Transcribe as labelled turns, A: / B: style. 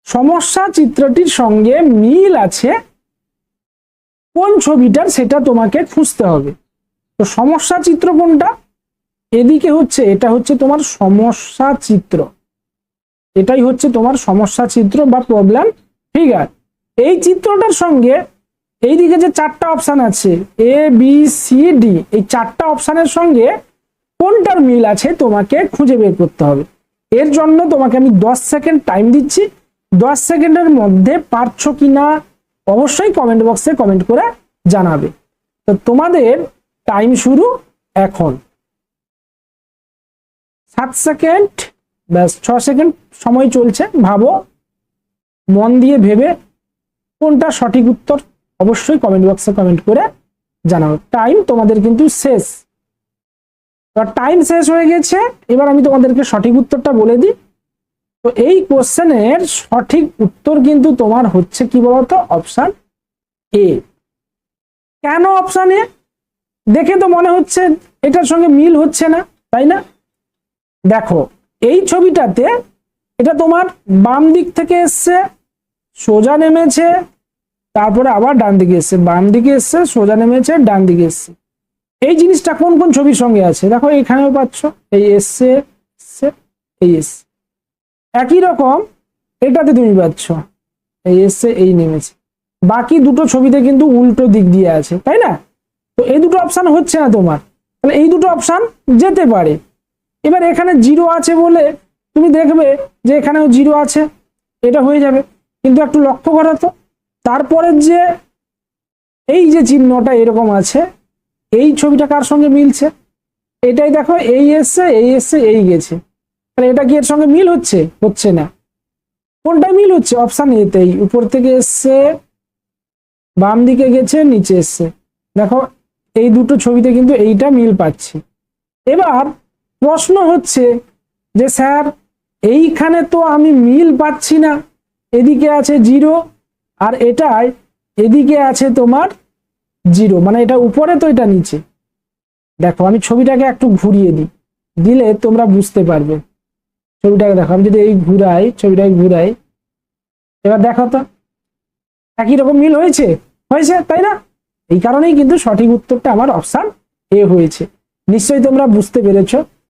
A: সমস্যা চিত্রটির সঙ্গে মিল আছে কোন ছবিটার সেটা তোমাকে খুঁজতে হবে। তো সমস্যা চিত্র কোনটা? এদিকে হচ্ছে, এটা হচ্ছে তোমার সমস্যা চিত্র, এটাই হচ্ছে তোমার সমস্যা চিত্র বা প্রবলেম ফিগার। এই চিত্রটার সঙ্গে এইদিকে যে চারটা অপশন আছে এ বি সি ডি, এই চারটা অপশনের সঙ্গে কোনটার মিল আছে তোমাকে খুঁজে বের করতে হবে। এর জন্য তোমাকে আমি 10 সেকেন্ড টাইম দিচ্ছি। 10 সেকেন্ডের মধ্যে পারছো কিনা অবশ্যই কমেন্ট বক্সে কমেন্ট করে জানাবে। তো তোমাদের টাইম শুরু এখন। 7 সেকেন্ড, ব্যাস 6 সেকেন্ড সময় চলছে। ভাবো, মন দিয়ে ভেবে কোনটা সঠিক উত্তর অবশ্যই কমেন্ট বক্সে কমেন্ট করে জানাও। টাইম তোমাদের কিন্তু শেষ, টাইম শেষ হয়ে গেছে। এবার আমি তোমাদেরকে সঠিক উত্তরটা বলে দিই। তো এই কোশ্চেনের সঠিক উত্তর কিন্তু তোমার হচ্ছে কি বলতো, অপশন এ। কেন অপশন এ? দেখে তো মনে হচ্ছে এটার সঙ্গে মিল হচ্ছে না, তাই না? দেখো এই ছবিটাতে এটা তোমার বাম দিক থেকে এসছে, সোজা নেমেছে, তারপরে আবার ডান দিকে এসছে, বাম দিকে এসছে, সোজা নেমেছে, ডান দিকে এসছে। এই জিনিসটা কোন কোন ছবির সঙ্গে আছে দেখো, এখানেও পাচ্ছ, এই এসছে, এই এসছে। একই রকম এটাতে তুমি পাচ্ছ, এই এসছে, এই নেমেছে। বাকি দুটো ছবিতে কিন্তু উল্টো দিক দিয়ে আছে, তাই না? তো এই দুটো অপশন হচ্ছে না তোমার, তাহলে এই দুটো অপশন যেতে পারে। এবার এখানে জিরো আছে বলে তুমি দেখবে যে এখানেও জিরো আছে, এটা হয়ে যাবে। কিন্তু একটু লক্ষ্য করো তো, তারপরে যে এই যে চিহ্নটা এরকম আছে, এই ছবিটা কার সঙ্গে মিলছে? এটাই দেখো, এই এসছে, এই এসছে, এই গেছে। তাহলে এটা কি এর সঙ্গে মিল হচ্ছে? হচ্ছে না। কোনটা মিল হচ্ছে? অপশন এতেই, উপর থেকে এসছে, বাম দিকে গেছে, নিচে এসছে। দেখো এই দুটো ছবিতে কিন্তু এইটা মিল পাচ্ছি। এবার প্রশ্ন হচ্ছে যে স্যার এইখানে তো আমি মিল পাচ্ছি না, এদিকে আছে জিরো আর এটাই এদিকে আছে তোমার জিরো, মানে এটা উপরে তো এটা নিচে। দেখো আমি ছবিটাকে একটু ঘুরিয়ে দিই, দিলে তোমরা বুঝতে পারবে। ছবিটাকে দেখো, আমি যদি এই ঘুরাই, ছবিটাকে ঘুরাই, এবার দেখো তো একই রকম মিল হয়েছে, হয়েছে, তাই না? এই কারণেই কিন্তু সঠিক উত্তরটা আমার অপশন এ হয়েছে। নিশ্চয়ই তোমরা বুঝতে পেরেছো।